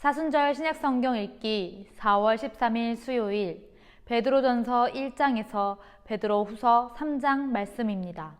사순절 신약성경 읽기 4월 13일 수요일 베드로전서 1장에서 베드로후서 3장 말씀입니다.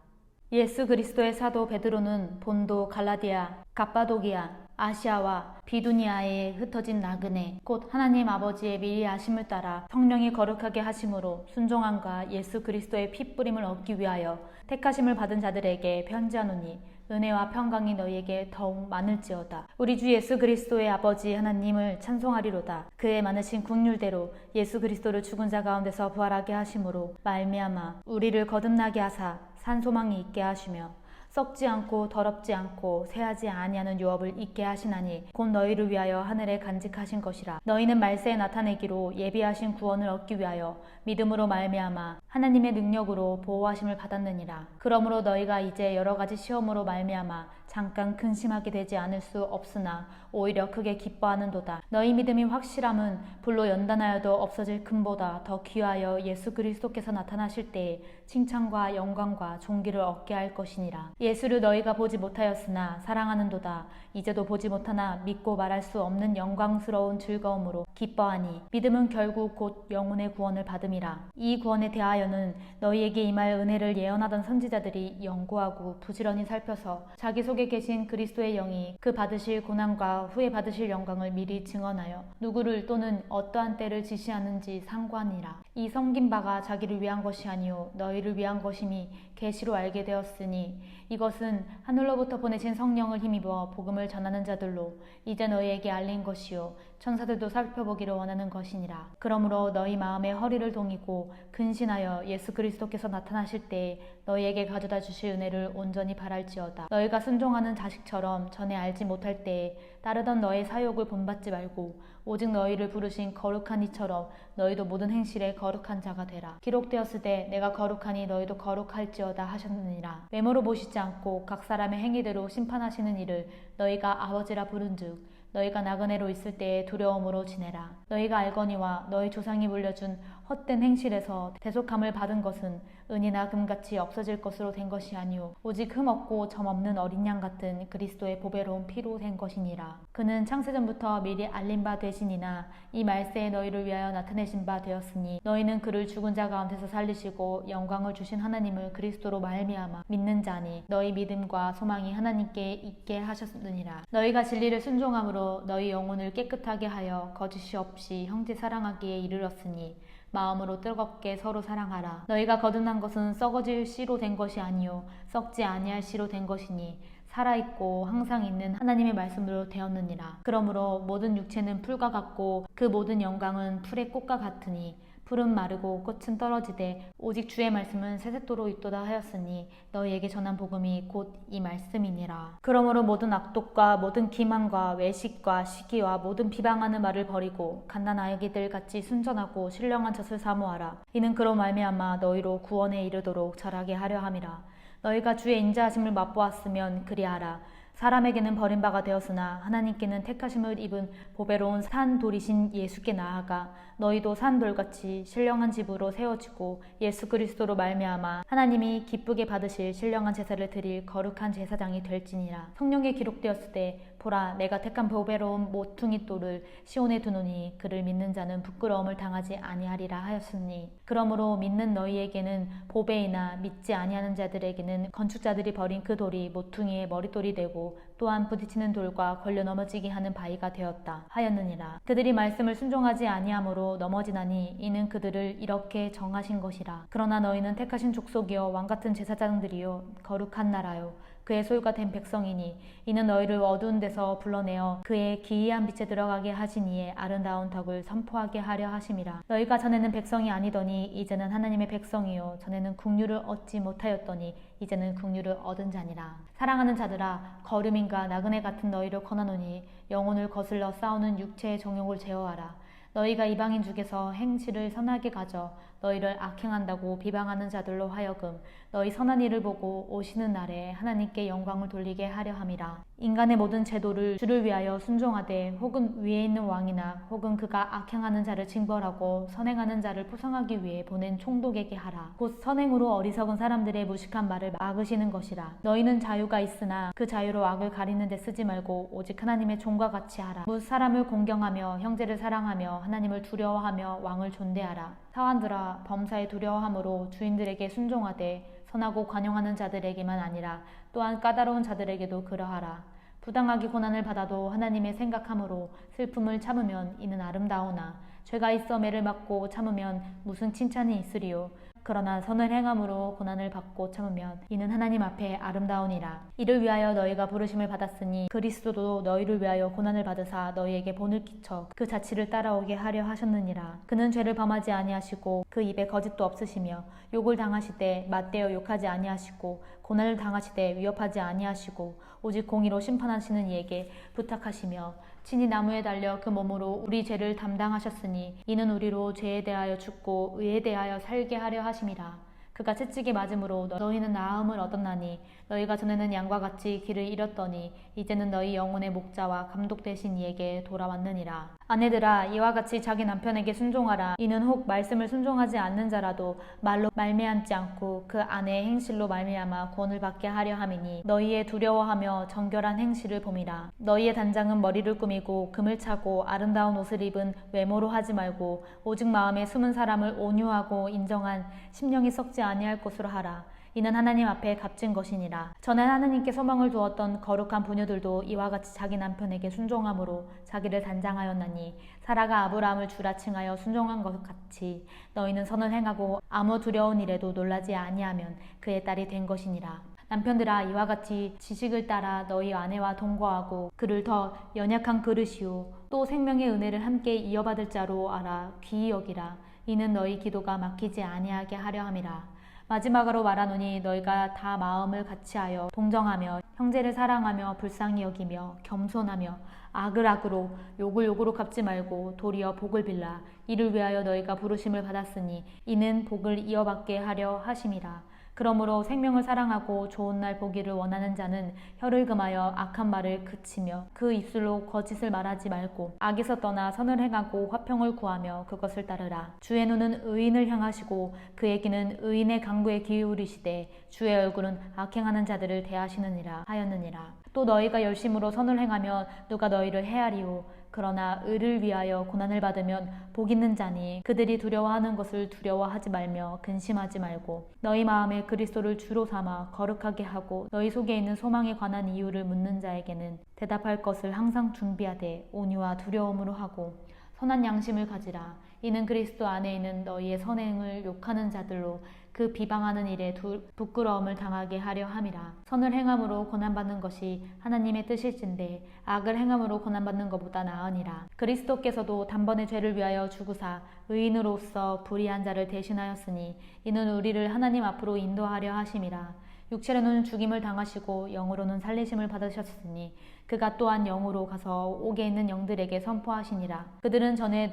예수 그리스도의 사도 베드로는 본도, 갈라디아, 갑바도기아, 아시아와 비두니아에 흩어진 나그네 곧 하나님 아버지의 미리 아심을 따라 성령이 거룩하게 하심으로 순종함과 예수 그리스도의 피 뿌림을 얻기 위하여 택하심을 받은 자들에게 편지하노니 은혜와 평강이 너희에게 더욱 많을지어다. 우리 주 예수 그리스도의 아버지 하나님을 찬송하리로다. 그의 많으신 긍휼대로 예수 그리스도를 죽은 자 가운데서 부활하게 하심으로 말미암아 우리를 거듭나게 하사 산 소망이 있게 하시며 썩지 않고 더럽지 않고 새하지 아니하는 유업을 있게 하시나니 곧 너희를 위하여 하늘에 간직하신 것이라. 너희는 말세에 나타내기로 예비하신 구원을 얻기 위하여 믿음으로 말미암아 하나님의 능력으로 보호하심을 받았느니라. 그러므로 너희가 이제 여러 가지 시험으로 말미암아 잠깐 근심하게 되지 않을 수 없으나 오히려 크게 기뻐하는도다. 너희 믿음이 확실함은 불로 연단하여도 없어질 금보다 더 귀하여 예수 그리스도께서 나타나실 때에 칭찬과 영광과 존귀를 얻게 할 것이니라. 예수를 너희가 보지 못하였으나 사랑하는도다. 이제도 보지 못하나 믿고 말할 수 없는 영광스러운 즐거움으로 기뻐하니 믿음은 결국 곧 영혼의 구원을 받음이라. 이 구원에 대하여는 너희에게 임할 은혜를 예언하던 선지자들이 연구하고 부지런히 살펴서 자기 속에 계신 그리스도의 영이 그 받으실 고난과 후에 받으실 영광을 미리 증언하여 누구를 또는 어떠한 때를 지시하는지 상관이라. 이 섬긴 바가 자기를 위한 것이 아니요 너희를 위한 것임이 계시로 알게 되었으니 이것은 하늘로부터 보내신 성령을 힘입어 복음을 전하는 자들로 이제 너희에게 알린 것이요 천사들도 살펴보기를 원하는 것이니라. 그러므로 너희 마음에 허리를 동이고 근신하여 예수 그리스도께서 나타나실 때에 너희에게 가져다 주실 은혜를 온전히 바랄지어다. 너희가 순종하는 자식처럼 전에 알지 못할 때에 따르던 너의 사욕을 본받지 말고 오직 너희를 부르신 거룩한 이처럼 너희도 모든 행실에 거룩한 자가 되라. 기록되었으되 내가 거룩하니 너희도 거룩할지어다 하셨느니라. 외모로 보시지 않고 각 사람의 행위대로 심판하시는 이를 너희가 아버지라 부른즉 너희가 나그네로 있을 때에 두려움으로 지내라. 너희가 알거니와 너희 조상이 물려준 헛된 행실에서 대속함을 받은 것은 은이나 금같이 없어질 것으로 된 것이 아니오 오직 흠없고 점없는 어린 양 같은 그리스도의 보배로운 피로 된 것이니라. 그는 창세전부터 미리 알린 바 되시니나 이 말세에 너희를 위하여 나타내신 바 되었으니 너희는 그를 죽은 자 가운데서 살리시고 영광을 주신 하나님을 그리스도로 말미암아 믿는 자니 너희 믿음과 소망이 하나님께 있게 하셨느니라. 너희가 진리를 순종함으로 너희 영혼을 깨끗하게 하여 거짓이 없이 형제 사랑하기에 이르렀으니 마음으로 뜨겁게 서로 사랑하라. 너희가 거듭난 것은 썩어질 씨로 된 것이 아니요 썩지 아니할 씨로 된 것이니 살아있고 항상 있는 하나님의 말씀으로 되었느니라. 그러므로 모든 육체는 풀과 같고 그 모든 영광은 풀의 꽃과 같으니 풀은 마르고 꽃은 떨어지되 오직 주의 말씀은 세세토록 있도다 하였으니 너희에게 전한 복음이 곧 이 말씀이니라. 그러므로 모든 악독과 모든 기만과 외식과 시기와 모든 비방하는 말을 버리고 갓난 아기들 같이 순전하고 신령한 젖을 사모하라. 이는 그로 말미암아 너희로 구원에 이르도록 자라게 하려 함이라. 너희가 주의 인자하심을 맛보았으면 그리하라. 사람에게는 버림바가 되었으나 하나님께는 택하심을 입은 보배로운 산돌이신 예수께 나아가 너희도 산돌같이 신령한 집으로 세워지고 예수 그리스도로 말미암아 하나님이 기쁘게 받으실 신령한 제사를 드릴 거룩한 제사장이 될지니라. 성령에 기록되었을 때 보라 내가 택한 보배로운 모퉁이 돌을 시온에 두노니 그를 믿는 자는 부끄러움을 당하지 아니하리라 하였으니 그러므로 믿는 너희에게는 보배이나 믿지 아니하는 자들에게는 건축자들이 버린 그 돌이 모퉁이의 머릿돌이 되고 또한 부딪히는 돌과 걸려 넘어지게 하는 바위가 되었다 하였느니라. 그들이 말씀을 순종하지 아니하므로 넘어지나니 이는 그들을 이렇게 정하신 것이라. 그러나 너희는 택하신 족속이요 왕같은 제사장들이요 거룩한 나라요 그의 소유가 된 백성이니 이는 너희를 어두운 데서 불러내어 그의 기이한 빛에 들어가게 하신 이의 아름다운 덕을 선포하게 하려 하심이라. 너희가 전에는 백성이 아니더니 이제는 하나님의 백성이요 전에는 긍휼을 얻지 못하였더니 이제는 긍휼을 얻은 자니라. 사랑하는 자들아 거류민과 나그네 같은 너희를 권하노니 영혼을 거슬러 싸우는 육체의 정욕을 제어하라. 너희가 이방인 중에서 행실을 선하게 가져 너희를 악행한다고 비방하는 자들로 하여금 너희 선한 일을 보고 오시는 날에 하나님께 영광을 돌리게 하려 함이라. 인간의 모든 제도를 주를 위하여 순종하되 혹은 위에 있는 왕이나 혹은 그가 악행하는 자를 징벌하고 선행하는 자를 포상하기 위해 보낸 총독에게 하라. 곧 선행으로 어리석은 사람들의 무식한 말을 막으시는 것이라. 너희는 자유가 있으나 그 자유로 악을 가리는 데 쓰지 말고 오직 하나님의 종과 같이 하라. 무 사람을 공경하며 형제를 사랑하며 하나님을 두려워하며 왕을 존대하라. 사환들아, 범사에 두려워함으로 주인들에게 순종하되 선하고 관용하는 자들에게만 아니라 또한 까다로운 자들에게도 그러하라. 부당하게 고난을 받아도 하나님의 생각함으로 슬픔을 참으면 이는 아름다우나 죄가 있어 매를 맞고 참으면 무슨 칭찬이 있으리요. 그러나 선을 행함으로 고난을 받고 참으면 이는 하나님 앞에 아름다우니라. 이를 위하여 너희가 부르심을 받았으니 그리스도도 너희를 위하여 고난을 받으사 너희에게 본을 끼쳐 그 자치를 따라오게 하려 하셨느니라. 그는 죄를 범하지 아니하시고 그 입에 거짓도 없으시며 욕을 당하시되 맞대어 욕하지 아니하시고 고난을 당하시되 위협하지 아니하시고 오직 공의로 심판하시는 이에게 부탁하시며 친히 나무에 달려 그 몸으로 우리 죄를 담당하셨으니 이는 우리로 죄에 대하여 죽고 의에 대하여 살게 하려 하심이라. 그가 채찍에 맞음으로 너희는 나음을 얻었나니 너희가 전에는 양과 같이 길을 잃었더니 이제는 너희 영혼의 목자와 감독 되신 이에게 돌아왔느니라. 아내들아, 이와 같이 자기 남편에게 순종하라. 이는 혹 말씀을 순종하지 않는 자라도 말로 말미암지 않고 그 아내의 행실로 말미암아 구원을 받게 하려 함이니 너희의 두려워하며 정결한 행실을 봄이라. 너희의 단장은 머리를 꾸미고 금을 차고 아름다운 옷을 입은 외모로 하지 말고 오직 마음에 숨은 사람을 온유하고 인정한 심령이 썩지 아니할 것으로 하라. 이는 하나님 앞에 값진 것이니라. 전에 하나님께 소망을 두었던 거룩한 부녀들도 이와 같이 자기 남편에게 순종함으로 자기를 단장하였나니 사라가 아브라함을 주라 칭하여 순종한 것 같이 너희는 선을 행하고 아무 두려운 일에도 놀라지 아니하면 그의 딸이 된 것이니라. 남편들아, 이와 같이 지식을 따라 너희 아내와 동거하고 그를 더 연약한 그릇이요 또 생명의 은혜를 함께 이어받을 자로 알아 귀히 여기라. 이는 너희 기도가 막히지 아니하게 하려 함이라. 마지막으로 말하노니 너희가 다 마음을 같이하여 동정하며 형제를 사랑하며 불쌍히 여기며 겸손하며 악을 악으로 욕을 욕으로 갚지 말고 도리어 복을 빌라. 이를 위하여 너희가 부르심을 받았으니 이는 복을 이어받게 하려 하심이라. 그러므로 생명을 사랑하고 좋은 날 보기를 원하는 자는 혀를 금하여 악한 말을 그치며 그 입술로 거짓을 말하지 말고 악에서 떠나 선을 행하고 화평을 구하며 그것을 따르라. 주의 눈은 의인을 향하시고 그의 귀는 의인의 간구에 기울이시되 주의 얼굴은 악행하는 자들을 대하시느니라 하였느니라. 또 너희가 열심으로 선을 행하면 누가 너희를 해하리요. 그러나 의를 위하여 고난을 받으면 복 있는 자니 그들이 두려워하는 것을 두려워하지 말며 근심하지 말고 너희 마음에 그리스도를 주로 삼아 거룩하게 하고 너희 속에 있는 소망에 관한 이유를 묻는 자에게는 대답할 것을 항상 준비하되 온유와 두려움으로 하고 선한 양심을 가지라. 이는 그리스도 안에 있는 너희의 선행을 욕하는 자들로 그 비방하는 일에 부끄러움을 당하게 하려 함이라. 선을 행함으로 고난받는 것이 하나님의 뜻일진데 악을 행함으로 고난받는 것보다 나으니라. 그리스도께서도 단번에 죄를 위하여 죽으사 의인으로서 불의한 자를 대신하였으니 이는 우리를 하나님 앞으로 인도하려 하심이라. 육체로는 죽임을 당하시고 영으로는 살리심을 받으셨으니 그가 또한 영으로 가서 옥에 있는 영들에게 선포하시니라. 그들은 전에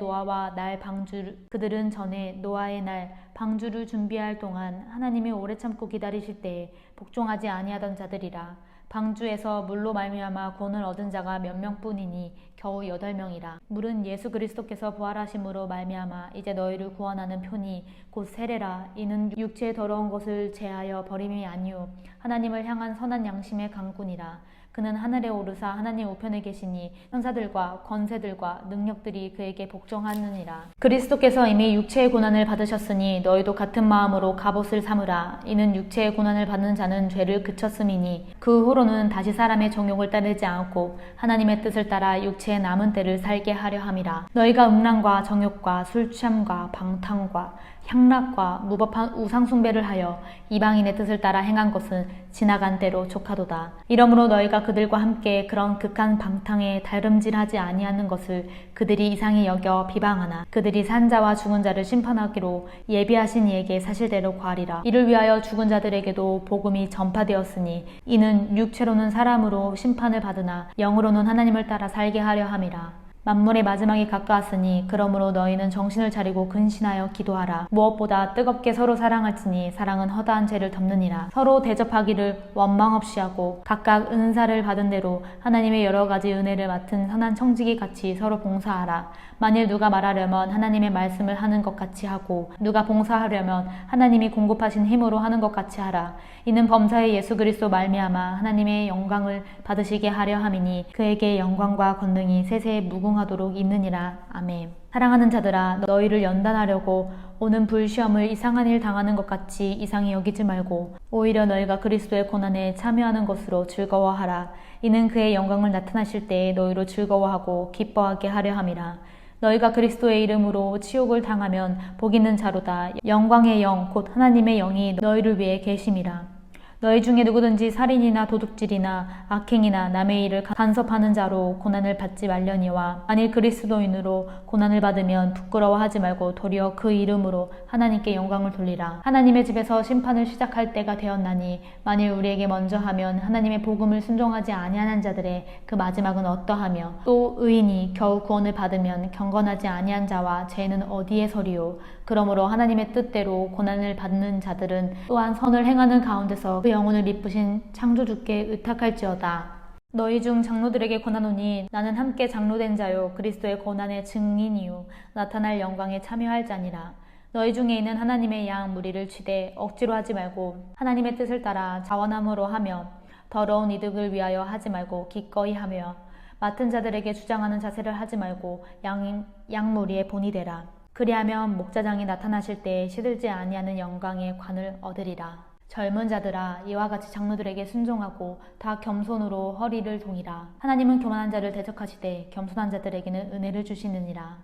노아의 날 방주를 준비할 동안 하나님이 오래 참고 기다리실 때에 복종하지 아니하던 자들이라. 방주에서 물로 말미암아 구원을 얻은 자가 몇 명뿐이니 겨우 8명이라. 물은 예수 그리스도께서 부활하심으로 말미암아 이제 너희를 구원하는 표니 곧 세례라. 이는 육체의 더러운 것을 제하여 버림이 아니요 하나님을 향한 선한 양심의 강군이라. 그는 하늘에 오르사 하나님 우편에 계시니 천사들과 권세들과 능력들이 그에게 복종하느니라. 그리스도께서 이미 육체의 고난을 받으셨으니 너희도 같은 마음으로 갑옷을 삼으라. 이는 육체의 고난을 받는 자는 죄를 그쳤음이니 그 후로는 다시 사람의 정욕을 따르지 않고 하나님의 뜻을 따라 육체의 남은 때를 살게 하려 함이라. 너희가 음란과 정욕과 술 취함과 방탕과 향락과 무법한 우상 숭배를 하여 이방인의 뜻을 따라 행한 것은 지나간 때로 족하도다. 이러므로 너희가 그들과 함께 그런 극한 방탕에 달름질하지 아니하는 것을 그들이 이상히 여겨 비방하나 그들이 산 자와 죽은 자를 심판하기로 예비하신 이에게 사실대로 구하리라. 이를 위하여 죽은 자들에게도 복음이 전파되었으니 이는 육체로는 사람으로 심판을 받으나 영으로는 하나님을 따라 살게 하려 함이라. 만물의 마지막이 가까웠으니 그러므로 너희는 정신을 차리고 근신하여 기도하라. 무엇보다 뜨겁게 서로 사랑할지니 사랑은 허다한 죄를 덮느니라. 서로 대접하기를 원망 없이 하고 각각 은사를 받은 대로 하나님의 여러 가지 은혜를 맡은 선한 청지기 같이 서로 봉사하라. 만일 누가 말하려면 하나님의 말씀을 하는 것 같이 하고 누가 봉사하려면 하나님이 공급하신 힘으로 하는 것 같이 하라. 이는 범사의 예수 그리스도 말미암아 하나님의 영광을 받으시게 하려 함이니 그에게 영광과 권능이 세세에 무궁하도록 있느니라. 아멘. 사랑하는 자들아, 너희를 연단하려고 오는 불시험을 이상한 일 당하는 것 같이 이상히 여기지 말고 오히려 너희가 그리스도의 고난에 참여하는 것으로 즐거워하라. 이는 그의 영광을 나타나실 때에 너희로 즐거워하고 기뻐하게 하려 함이라. 너희가 그리스도의 이름으로 치욕을 당하면 복 있는 자로다. 영광의 영 곧 하나님의 영이 너희를 위해 계심이라. 너희 중에 누구든지 살인이나 도둑질이나 악행이나 남의 일을 간섭하는 자로 고난을 받지 말려니와 만일 그리스도인으로 고난을 받으면 부끄러워하지 말고 도리어 그 이름으로 하나님께 영광을 돌리라. 하나님의 집에서 심판을 시작할 때가 되었나니 만일 우리에게 먼저 하면 하나님의 복음을 순종하지 아니하는 자들의 그 마지막은 어떠하며 또 의인이 겨우 구원을 받으면 경건하지 아니한 자와 죄는 어디에 서리요. 그러므로 하나님의 뜻대로 고난을 받는 자들은 또한 선을 행하는 가운데서 그 영혼을 미쁘신 창조주께 의탁할지어다. 너희 중 장로들에게 권하노니 나는 함께 장로된 자요 그리스도의 고난의 증인이요 나타날 영광에 참여할 자니라. 너희 중에 있는 하나님의 양 무리를 취대 억지로 하지 말고 하나님의 뜻을 따라 자원함으로 하며 더러운 이득을 위하여 하지 말고 기꺼이 하며 맡은 자들에게 주장하는 자세를 하지 말고 양 무리의 본이 되라. 그리하면 목자장이 나타나실 때에 시들지 아니하는 영광의 관을 얻으리라. 젊은 자들아, 이와 같이 장로들에게 순종하고 다 겸손으로 허리를 동이라. 하나님은 교만한 자를 대적하시되 겸손한 자들에게는 은혜를 주시느니라.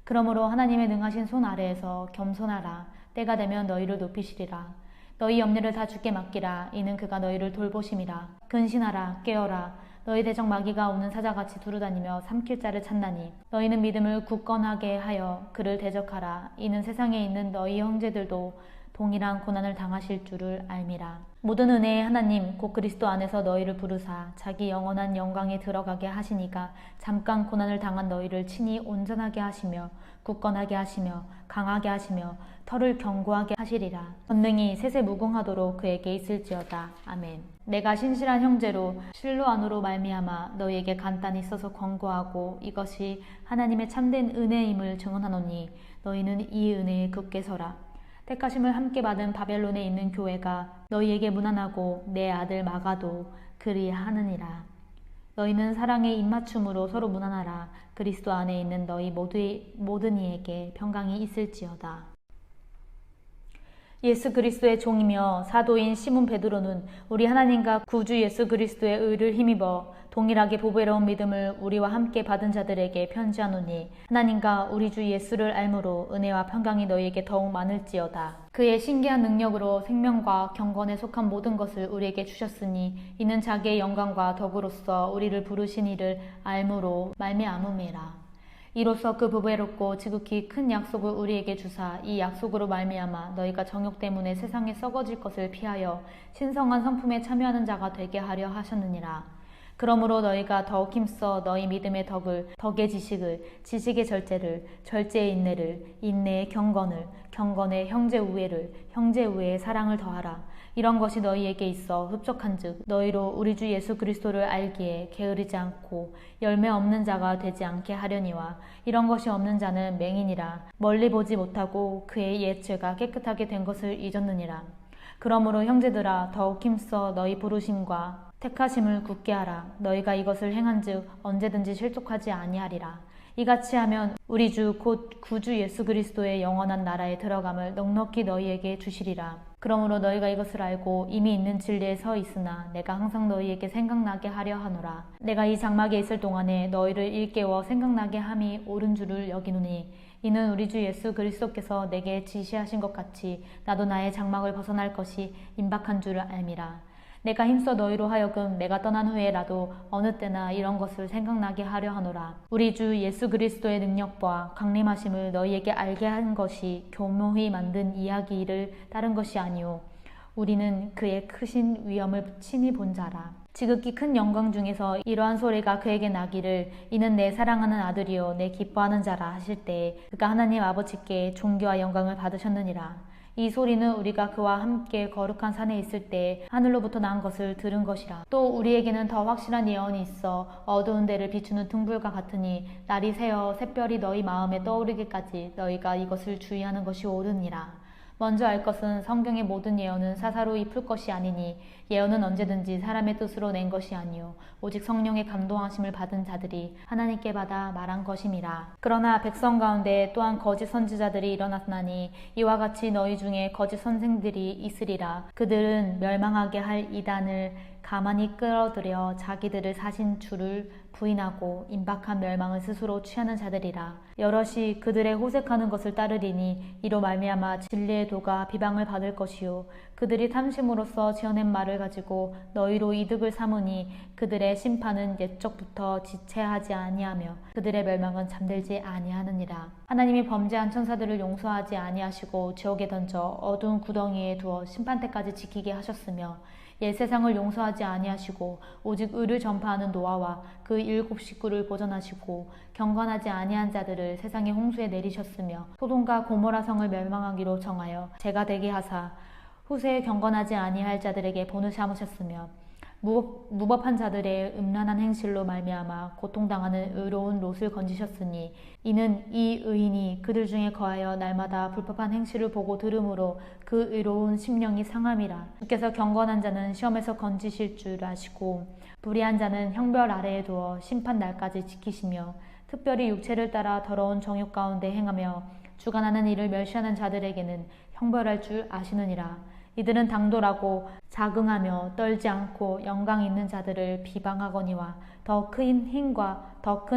그러므로 하나님의 능하신 손 아래에서 겸손하라. 때가 되면 너희를 높이시리라. 너희 염려를 다 주께 맡기라. 이는 그가 너희를 돌보심이라. 근신하라. 깨어라. 너희 대적 마귀가 오는 사자같이 두루다니며 삼킬 자를 찾나니 너희는 믿음을 굳건하게 하여 그를 대적하라. 이는 세상에 있는 너희 형제들도 동일한 고난을 당하실 줄을 알미라. 모든 은혜의 하나님 곧 그리스도 안에서 너희를 부르사 자기 영원한 영광에 들어가게 하시니까 잠깐 고난을 당한 너희를 친히 온전하게 하시며 굳건하게 하시며 강하게 하시며 털을 견고하게 하시리라. 권능이 세세 무궁하도록 그에게 있을지어다. 아멘. 내가 신실한 형제로 실로 안으로 말미암아 너희에게 간단히 써서 권고하고 이것이 하나님의 참된 은혜임을 증언하노니 너희는 이 은혜에 굳게 서라. 택하심을 함께 받은 바벨론에 있는 교회가 너희에게 문안하고 내 아들 마가도 그리하느니라. 너희는 사랑의 입맞춤으로 서로 문안하라. 그리스도 안에 있는 너희 모든 이에게 평강이 있을지어다. 예수 그리스도의 종이며 사도인 시몬 베드로는 우리 하나님과 구주 예수 그리스도의 의를 힘입어 동일하게 보배로운 믿음을 우리와 함께 받은 자들에게 편지하노니 하나님과 우리 주 예수를 알므로 은혜와 평강이 너희에게 더욱 많을지어다. 그의 신기한 능력으로 생명과 경건에 속한 모든 것을 우리에게 주셨으니 이는 자기의 영광과 덕으로서 우리를 부르신 이를 알므로 말미암음이라. 이로써 그 보배롭고 지극히 큰 약속을 우리에게 주사 이 약속으로 말미암아 너희가 정욕 때문에 세상에 썩어질 것을 피하여 신성한 성품에 참여하는 자가 되게 하려 하셨느니라. 그러므로 너희가 더욱 힘써 너희 믿음의 덕을, 덕의 지식을, 지식의 절제를, 절제의 인내를, 인내의 경건을, 경건의 형제 우애를, 형제 우애의 사랑을 더하라. 이런 것이 너희에게 있어 흡족한즉 너희로 우리 주 예수 그리스도를 알기에 게으르지 않고 열매 없는 자가 되지 않게 하려니와 이런 것이 없는 자는 맹인이라 멀리 보지 못하고 그의 옛 죄가 깨끗하게 된 것을 잊었느니라. 그러므로 형제들아 더욱 힘써 너희 부르심과 택하심을 굳게 하라. 너희가 이것을 행한즉 언제든지 실족하지 아니하리라. 이같이 하면 우리 주 곧 구주 예수 그리스도의 영원한 나라에 들어감을 넉넉히 너희에게 주시리라. 그러므로 너희가 이것을 알고 이미 있는 진리에 서 있으나 내가 항상 너희에게 생각나게 하려 하노라. 내가 이 장막에 있을 동안에 너희를 일깨워 생각나게 함이 옳은 줄을 여기노니 이는 우리 주 예수 그리스도께서 내게 지시하신 것 같이 나도 나의 장막을 벗어날 것이 임박한 줄을 알미라. 내가 힘써 너희로 하여금 내가 떠난 후에라도 어느 때나 이런 것을 생각나게 하려 하노라. 우리 주 예수 그리스도의 능력과 강림하심을 너희에게 알게 한 것이 교묘히 만든 이야기를 따른 것이 아니오. 우리는 그의 크신 위엄을 친히 본 자라. 지극히 큰 영광 중에서 이러한 소리가 그에게 나기를 이는 내 사랑하는 아들이요 내 기뻐하는 자라 하실 때 그가 하나님 아버지께 존귀와 영광을 받으셨느니라. 이 소리는 우리가 그와 함께 거룩한 산에 있을 때 하늘로부터 난 것을 들은 것이라. 또 우리에게는 더 확실한 예언이 있어 어두운 데를 비추는 등불과 같으니 날이 새어 샛별이 너희 마음에 떠오르기까지 너희가 이것을 주의하는 것이 옳으니라. 먼저 알 것은 성경의 모든 예언은 사사로이 풀 것이 아니니 예언은 언제든지 사람의 뜻으로 낸 것이 아니요 오직 성령의 감동하심을 받은 자들이 하나님께 받아 말한 것임이라. 그러나 백성 가운데 또한 거짓 선지자들이 일어났나니 이와 같이 너희 중에 거짓 선생들이 있으리라. 그들은 멸망하게 할 이단을 가만히 끌어들여 자기들을 사신 주를 부인하고 임박한 멸망을 스스로 취하는 자들이라. 여럿이 그들의 호색하는 것을 따르리니 이로 말미암아 진리의 도가 비방을 받을 것이요 그들이 탐심으로써 지어낸 말을 가지고 너희로 이득을 삼으니 그들의 심판은 옛적부터 지체하지 아니하며 그들의 멸망은 잠들지 아니하느니라. 하나님이 범죄한 천사들을 용서하지 아니하시고 지옥에 던져 어두운 구덩이에 두어 심판때까지 지키게 하셨으며 옛 세상을 용서하지 아니하시고 오직 의를 전파하는 노아와 그 7 식구를 보전하시고 경건하지 아니한 자들을 세상의 홍수에 내리셨으며 소돔과 고모라 성을 멸망하기로 정하여 재가 되게 하사 후세에 경건하지 아니할 자들에게 본을 삼으셨으며 무법한 자들의 음란한 행실로 말미암아 고통당하는 의로운 롯을 건지셨으니 이는 이 의인이 그들 중에 거하여 날마다 불법한 행실을 보고 들음으로 그 의로운 심령이 상함이라. 주께서 경건한 자는 시험에서 건지실 줄 아시고 불의한 자는 형벌 아래에 두어 심판 날까지 지키시며 특별히 육체를 따라 더러운 정욕 가운데 행하며 주관하는 일을 멸시하는 자들에게는 형벌할 줄 아시느니라. 이들은 당돌하고 자긍하며 떨지 않고 영광 있는 자들을 비방하거니와 더 큰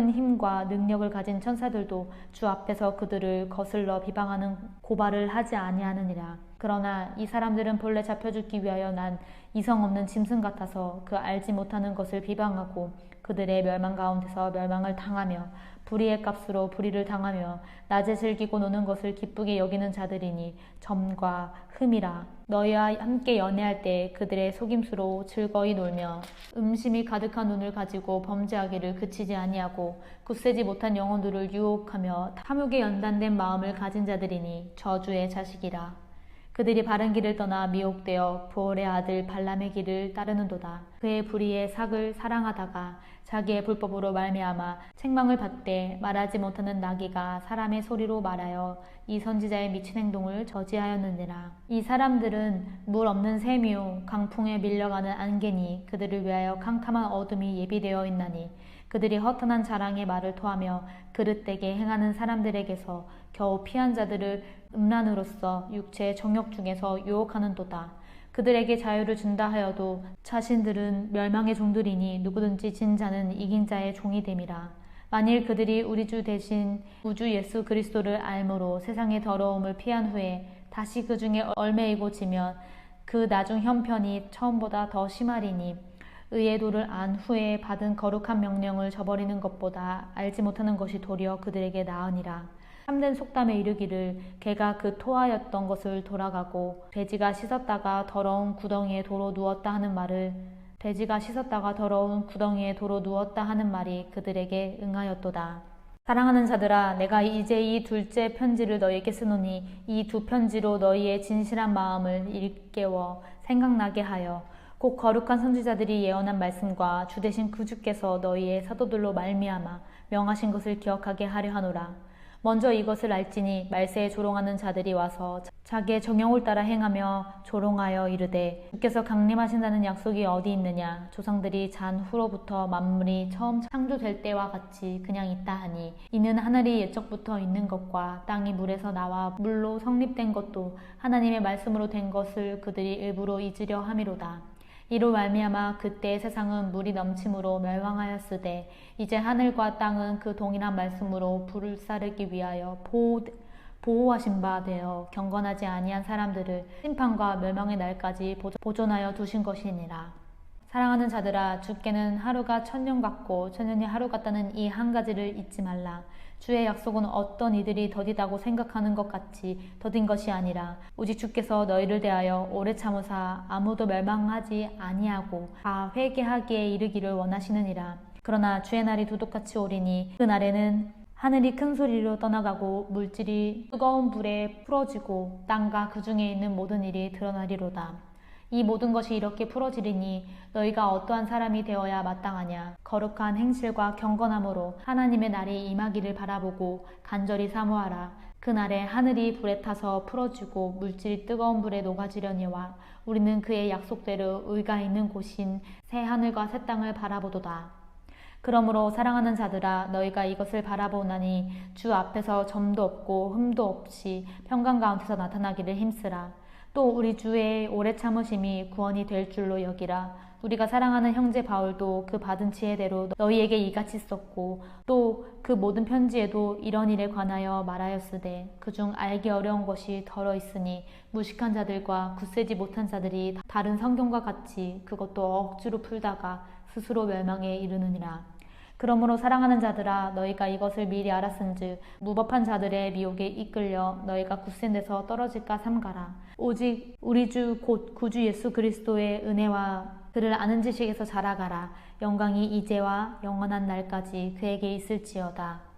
힘과 능력을 가진 천사들도 주 앞에서 그들을 거슬러 비방하는 고발을 하지 아니하느니라. 그러나 이 사람들은 본래 잡혀 죽기 위하여 난 이성 없는 짐승 같아서 그 알지 못하는 것을 비방하고 그들의 멸망 가운데서 멸망을 당하며 불의의 값으로 불의를 당하며 낮에 즐기고 노는 것을 기쁘게 여기는 자들이니 점과 흠이라. 너희와 함께 연애할 때 그들의 속임수로 즐거이 놀며 음심이 가득한 눈을 가지고 범죄하기를 그치지 아니하고 굳세지 못한 영혼들을 유혹하며 탐욕에 연단된 마음을 가진 자들이니 저주의 자식이라. 그들이 바른 길을 떠나 미혹되어 부올의 아들 발람의 길을 따르는도다. 그의 불의의 삭을 사랑하다가 자기의 불법으로 말미암아 책망을 받되 말하지 못하는 나귀가 사람의 소리로 말하여 이 선지자의 미친 행동을 저지하였느니라. 이 사람들은 물 없는 샘이요 강풍에 밀려가는 안개니 그들을 위하여 캄캄한 어둠이 예비되어 있나니 그들이 허탄한 자랑의 말을 토하며 그릇되게 행하는 사람들에게서 겨우 피한 자들을 음란으로써 육체의 정욕 중에서 유혹하는도다. 그들에게 자유를 준다 하여도 자신들은 멸망의 종들이니 누구든지 진 자는 이긴 자의 종이 됨이라. 만일 그들이 우리 주 대신 우주 예수 그리스도를 알므로 세상의 더러움을 피한 후에 다시 그 중에 얼매이고 지면 그 나중 형편이 처음보다 더 심하리니 의의 도를 안 후에 받은 거룩한 명령을 저버리는 것보다 알지 못하는 것이 도리어 그들에게 나으니라. 참된 속담에 이르기를 개가 그 토하였던 것을 돌아가고 돼지가 씻었다가 더러운 구덩이에 도로 누웠다 하는 말을 그들에게 응하였도다. 사랑하는 자들아, 내가 이제 이 둘째 편지를 너희에게 쓰노니 이 두 편지로 너희의 진실한 마음을 일깨워 생각나게 하여 곧 거룩한 선지자들이 예언한 말씀과 주 대신 그 주께서 너희의 사도들로 말미암아 명하신 것을 기억하게 하려 하노라. 먼저 이것을 알지니 말세에 조롱하는 자들이 와서 자기의 정욕을 따라 행하며 조롱하여 이르되 주께서 강림하신다는 약속이 어디 있느냐. 조상들이 잔 후로부터 만물이 처음 창조될 때와 같이 그냥 있다 하니 이는 하늘이 옛적부터 있는 것과 땅이 물에서 나와 물로 성립된 것도 하나님의 말씀으로 된 것을 그들이 일부러 잊으려 함이로다. 이로 말미암아 그때의 세상은 물이 넘침으로 멸망하였으되 이제 하늘과 땅은 그 동일한 말씀으로 불사르기 위하여 보호하신 바 되어 경건하지 아니한 사람들을 심판과 멸망의 날까지 보존하여 두신 것이니라. 사랑하는 자들아, 주께는 하루가 천년 같고 천년이 하루 같다는 이 한 가지를 잊지 말라. 주의 약속은 어떤 이들이 더디다고 생각하는 것 같이 더딘 것이 아니라 오직 주께서 너희를 대하여 오래 참으사 아무도 멸망하지 아니하고 다 회개하기에 이르기를 원하시느니라. 그러나 주의 날이 도둑같이 오리니 그 날에는 하늘이 큰 소리로 떠나가고 물질이 뜨거운 불에 풀어지고 땅과 그 중에 있는 모든 일이 드러나리로다. 이 모든 것이 이렇게 풀어지리니 너희가 어떠한 사람이 되어야 마땅하냐. 거룩한 행실과 경건함으로 하나님의 날이 임하기를 바라보고 간절히 사모하라. 그 날에 하늘이 불에 타서 풀어지고 물질이 뜨거운 불에 녹아지려니와 우리는 그의 약속대로 의가 있는 곳인 새 하늘과 새 땅을 바라보도다. 그러므로 사랑하는 자들아, 너희가 이것을 바라보나니 주 앞에서 점도 없고 흠도 없이 평강 가운데서 나타나기를 힘쓰라. 또 우리 주의 오래 참으심이 구원이 될 줄로 여기라. 우리가 사랑하는 형제 바울도 그 받은 지혜대로 너희에게 이같이 썼고 또 그 모든 편지에도 이런 일에 관하여 말하였으되 그중 알기 어려운 것이 덜어 있으니 무식한 자들과 굳세지 못한 자들이 다른 성경과 같이 그것도 억지로 풀다가 스스로 멸망에 이르느니라. 그러므로 사랑하는 자들아, 너희가 이것을 미리 알았은즉 무법한 자들의 미혹에 이끌려 너희가 굳센 데서 떨어질까 삼가라. 오직 우리 주 곧 구주 예수 그리스도의 은혜와 그를 아는 지식에서 자라가라. 영광이 이제와 영원한 날까지 그에게 있을지어다.